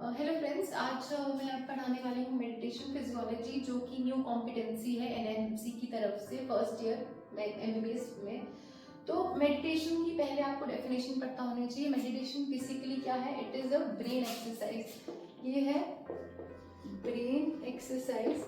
Hello friends, आज मैं पढ़ाने वाली हूँ मेडिटेशन फिजियोलॉजी, जो कि न्यू कॉम्पिटेंसी है एनएमसी की तरफ से फर्स्ट ईयर में एमबीबीएस में। तो मेडिटेशन की पहले आपको डेफिनेशन पता होनी चाहिए। मेडिटेशन बेसिकली क्या है? It is a brain exercise. ये है ब्रेन एक्सरसाइज।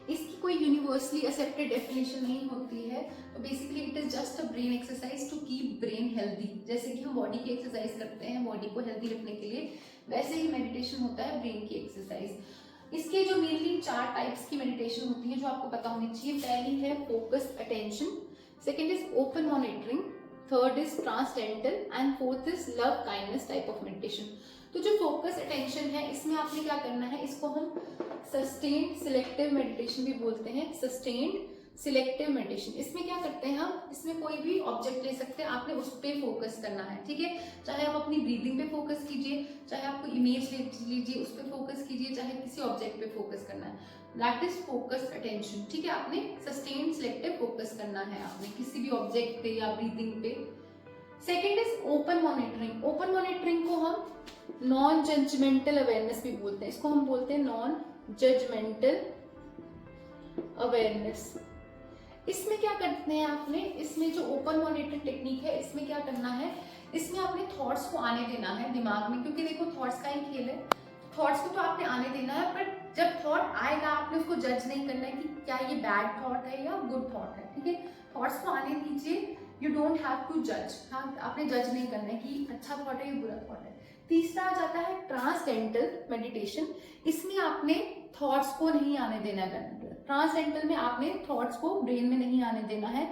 इसकी कोई यूनिवर्सली एक्सेप्टेड डेफिनेशन नहीं होती है। तो basically it is just a brain exercise to keep brain healthy. जैसे कि हम बॉडी की एक्सरसाइज करते हैं बॉडी को हेल्दी रखने के लिए, वैसे ही मेडिटेशन होता है ब्रेन की एक्सरसाइज। इसके जो मेनली 4 टाइप्स की मेडिटेशन होती है जो आपको पता होनी चाहिए। पहली है focus attention, second is open monitoring, third is transcendental and fourth is love kindness type of meditation. तो जो फोकस अटेंशन है, इसमें आपने क्या करना है, इसको हम सस्टेन्ड सिलेक्टिव मेडिटेशन भी बोलते हैं। सस्टेन्ड सिलेक्टिव मेडिटेशन, इसमें क्या करते हैं हम, इसमें कोई भी ऑब्जेक्ट ले सकते हैं, आपने उस पर फोकस करना है। ठीक है, चाहे आप अपनी ब्रीदिंग पे फोकस कीजिए, चाहे आप कोई इमेज ले लीजिए उस पर फोकस कीजिए, चाहे किसी ऑब्जेक्ट पे फोकस करना है। That is focus attention. ठीक है, आपने सस्टेन्ड सिलेक्टिव फोकस करना है आपने किसी भी ऑब्जेक्ट पे या ब्रीदिंग पे। Second is open monitoring. Open monitoring को हम नॉन जजमेंटल अवेयरनेस भी बोलते हैं। इसको हम बोलते हैं नॉन जजमेंटल अवेयरनेस। इसमें क्या करते हैं आपने, इसमें जो ओपन मॉनिटरिंग टेक्निक है, इसमें क्या करना है, इसमें आपने थॉट्स को आने देना है दिमाग में, क्योंकि देखो थॉट्स का ही खेल है। थॉट्स को तो आपने आने देना है, बट जब थॉट आएगा आपने उसको जज नहीं करना है कि क्या ये बैड थॉट है या गुड थॉट है। ठीक है, थॉट्स को आने दीजिए, यू डोंट हैव टू जज। हाँ, आपने जज नहीं करना है कि अच्छा थॉट है या बुरा थॉट है। तीसरा आ जाता है ट्रांसडेंटल मेडिटेशन। इसमें आपने थॉट्स को नहीं आने देना है। ट्रांसडेंटल में आपने थॉट्स को ब्रेन में नहीं आने देना है।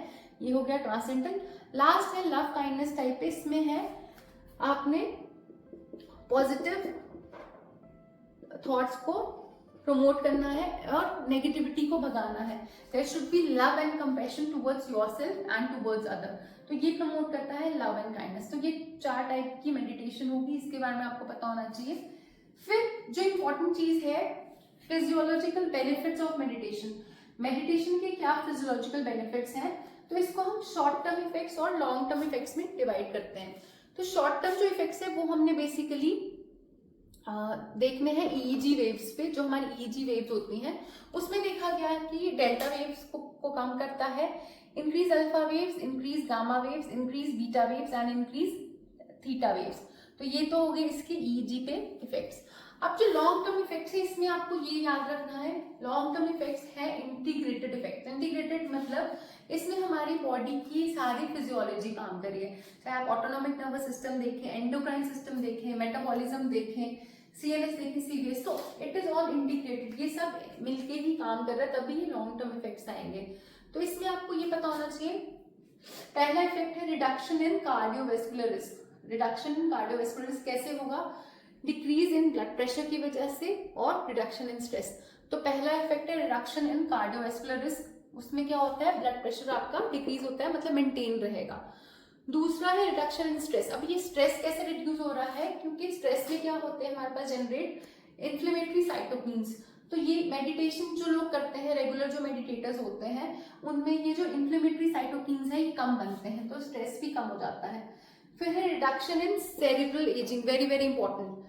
ये हो गया ट्रांसडेंटल। लास्ट है लव काइंडनेस टाइप। इसमें है आपने पॉजिटिव थॉट्स को प्रमोट करना है और नेगेटिविटी को भगाना है। There should be love and compassion towards yourself and towards other. तो ये प्रमोट करता है लव एंड काइंडनेस। तो ये 4 टाइप की मेडिटेशन होगी, इसके बारे में आपको पता होना चाहिए। फिर जो इंपॉर्टेंट चीज है, physiological benefits of meditation. Meditation के क्या फिजियोलॉजिकल बेनिफिट्स हैं, तो इसको हम शॉर्ट टर्म इफेक्ट्स और लॉन्ग टर्म इफेक्ट्स में डिवाइड करते हैं। तो शॉर्ट टर्म जो इफेक्ट्स है वो हमने बेसिकली देखने हैं ईईजी वेव्स पे। जो हमारी ईईजी वेव्स होती हैं उसमें देखा गया है कि डेल्टा वेव्स को कम करता है, increase alpha waves, increase gamma waves, increase beta waves and increase theta waves. तो ये तो हो गए इसके ईईजी पे इफेक्ट्स। अब जो लॉन्ग टर्म इफेक्ट्स है, इसमें आपको ये याद रखना है, लॉन्ग टर्म इफेक्ट्स है इंटीग्रेटेड इफेक्ट। इंटीग्रेटेड मतलब इसमें हमारी बॉडी की सारी फिजियोलॉजी काम कर रही है। चाहे आप ऑटोनॉमिक नर्वस सिस्टम देखें, एंडोक्राइन सिस्टम देखें, मेटाबॉलिज्म देखें, सीएनएस देखें, सीवीएस, तो इट इज ऑल इंटीग्रेटेड। ये सब मिलके ही काम कर रहा है, तभी ये लॉन्ग टर्म इफेक्ट्स आएंगे। तो इसमें आपको ये पता होना चाहिए, पहला इफेक्ट है reduction in cardiovascular risk. Reduction in cardiovascular risk कैसे होगा? डिक्रीज इन ब्लड प्रेशर की वजह से और रिडक्शन इन स्ट्रेस। तो पहला इफेक्ट है रिडक्शन इन कार्डियोवैस्कुलर रिस्क। उसमें क्या होता है, ब्लड प्रेशर आपका डिक्रीज होता है, मतलब मेंटेन रहेगा। दूसरा है रिडक्शन इन स्ट्रेस। अब ये स्ट्रेस कैसे रिड्यूस हो रहा है, क्योंकि स्ट्रेस में क्या होते हैं हमारे पास जनरेट इन्फ्लेमेटरी साइटोकिन्स। तो ये मेडिटेशन जो लोग करते हैं, रेगुलर जो मेडिटेटर्स होते हैं, उनमें ये जो इन्फ्लेमेटरी साइटोकिन्स है ये कम बनते हैं, तो स्ट्रेस भी कम हो जाता है। फिर है reduction in cerebral ageing, very very important.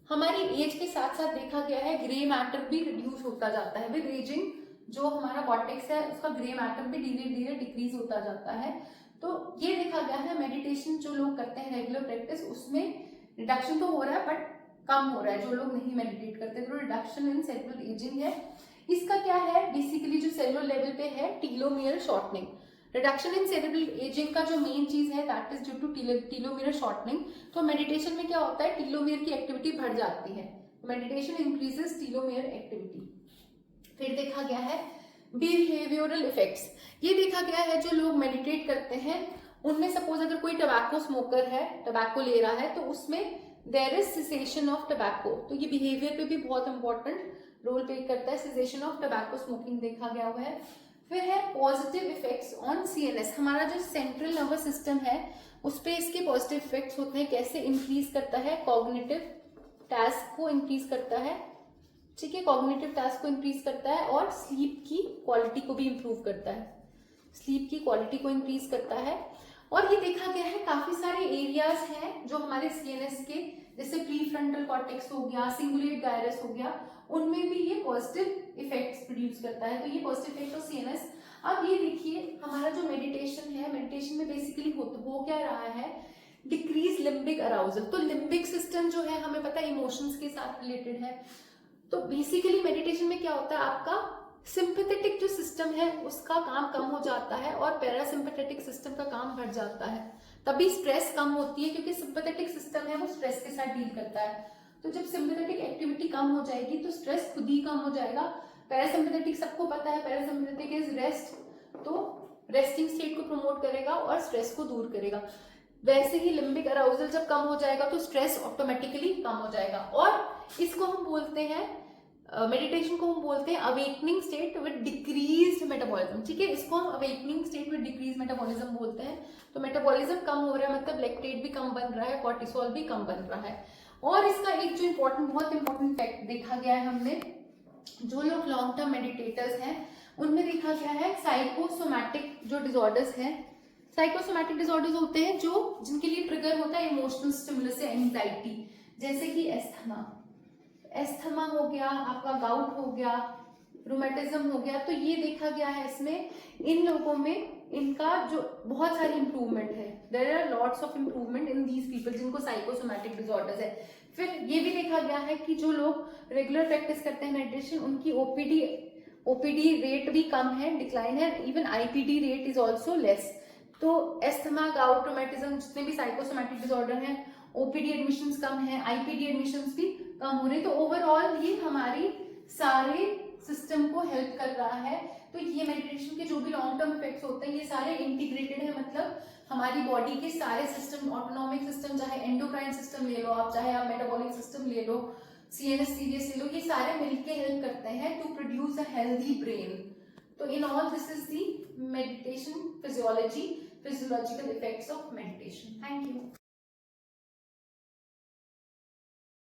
हमारी एज के साथ साथ देखा गया है ग्रे मैटर भी रिड्यूस होता जाता है विद एजिंग। जो हमारा कॉर्टेक्स है उसका ग्रे मैटर भी धीरे धीरे डिक्रीज होता जाता है। तो ये देखा गया है मेडिटेशन जो लोग करते हैं रेगुलर प्रैक्टिस, उसमें रिडक्शन तो हो रहा है बट कम हो रहा है। जो लोग नहीं मेडिटेट करते, तो रिडक्शन इन सेलुलर एजिंग है। इसका क्या है, बेसिकली जो सेलुलर लेवल पे है telomere shortening. Reduction in cerebral ageing का जो मेन चीज है that is due to telomere shortening. तो मेडिटेशन में क्या होता है, टीलोमियर की एक्टिविटी बढ़ जाती है। Meditation increases telomere activity. फिर देखा गया है बिहेवियरल इफेक्ट्स। ये देखा गया है जो लोग मेडिटेट करते हैं उनमें सपोज अगर कोई टबैको स्मोकर है, टबैको ले रहा है, तो उसमें there is cessation of tobacco. तो ये बिहेवियर पे भी बहुत इंपॉर्टेंट रोल प्ले करता है। सिसेशन ऑफ टबैको स्मोकिंग देखा गया हुआ है। फिर है पॉजिटिव इफेक्ट्स ऑन सीएनएस। हमारा जो सेंट्रल नर्वस सिस्टम है उस पर इसके पॉजिटिव इफेक्ट्स होते हैं। कैसे इंक्रीज करता है, कॉग्निटिव टास्क को इंक्रीज करता है। ठीक है, कॉग्निटिव टास्क को इंक्रीज करता है और स्लीप की क्वालिटी को भी इंप्रूव करता है। स्लीप की क्वालिटी को इंक्रीज करता है। और ये देखा गया है काफी सारे एरियाज हैं जो हमारे सीएनएस के, जैसे प्री फ्रंटल कॉर्टेक्स हो गया, सिंगुलेट गायरस हो गया, उनमें भी ये पॉजिटिव इफेक्ट्स प्रोड्यूस करता है। तो ये पॉजिटिव इफेक्ट ऑफ सीएनएस। अब ये देखिए हमारा जो मेडिटेशन है, मेडिटेशन में बेसिकली हो क्या रहा है, डिक्रीज लिम्बिक अराउजल। तो लिम्बिक सिस्टम जो है हमें पता है इमोशंस के साथ रिलेटेड है। तो बेसिकली मेडिटेशन में क्या होता है, आपका सिंपैथेटिक जो सिस्टम है उसका काम कम हो जाता है और पैरासिम्पैथेटिक सिस्टम का काम बढ़ जाता है। तभी स्ट्रेस कम होती है, क्योंकि सिंपैथेटिक सिस्टम है वो स्ट्रेस के साथ डील करता है। तो जब सिंपैथेटिक एक्टिविटी कम हो जाएगी तो स्ट्रेस खुद ही कम हो जाएगा। पैरासिम्पैथेटिक सबको पता है, पैरासिम्पैथेटिक इज रेस्ट, तो रेस्टिंग स्टेट को प्रमोट करेगा और स्ट्रेस को दूर करेगा। वैसे ही लिम्बिक अराउजल जब कम हो जाएगा तो स्ट्रेस ऑटोमेटिकली कम हो जाएगा। और इसको हम बोलते हैं, मेडिटेशन को हम बोलते हैं awakening state with decreased metabolism. ठीक है, इसको हम awakening state with decrease metabolism बोलते हैं। तो मेटाबॉलिज्म कम हो रहा है मतलब लैक्टेट भी कम बन रहा है, कॉर्टिसोल भी कम बन रहा है। और इसका एक जो बहुत इंपॉर्टेंट फैक्ट देखा गया है हमने, जो लोग लॉन्ग टर्म मेडिटेटर्स हैं उनमें देखा गया है साइकोसोमैटिक जो डिसऑर्डर्स हैं, साइकोसोमैटिक डिसऑर्डर्स होते हैं जो जिनके लिए ट्रिगर होता है इमोशनल स्टिमुलस या एंजाइटी, जैसे कि एस्थमा हो गया, आपका गाउट हो गया, रूमेटिज्म हो गया। तो ये देखा गया है इसमें, इन लोगों में इनका जो बहुत सारी इंप्रूवमेंट है, there are lots of improvement in these people जिनको साइकोसोमैटिक डिसऑर्डर्स है। फिर ये भी देखा गया है कि जो लोग रेगुलर प्रैक्टिस करते हैं मेडिटेशन, उनकी ओपीडी रेट भी कम है, डिक्लाइन है, even IPD rate is also less. तो एस्थमा, गाउट, रूमेटिज्म जितने भी साइकोसोमैटिक डिसऑर्डर हैं, ओपीडी एडमिशंस कम है, आईपीडी एडमिशंस भी कम हो रहे। तो ओवरऑल ये हमारी सारे सिस्टम को हेल्प कर रहा है। तो ये मेडिटेशन के जो भी लॉन्ग टर्म इफेक्ट्स होते हैं ये सारे इंटीग्रेटेड है, मतलब हमारी बॉडी के सारे सिस्टम, ऑटोनॉमिक सिस्टम, चाहे एंडोक्राइन सिस्टम ले लो आप, चाहे आप मेटाबॉलिक सिस्टम ले लो, सीएनएस सीरियस ले लो, ये सारे मिलके हेल्प करते हैं to produce a healthy brain. तो in all this is the meditation physiological effects of meditation. Thank you.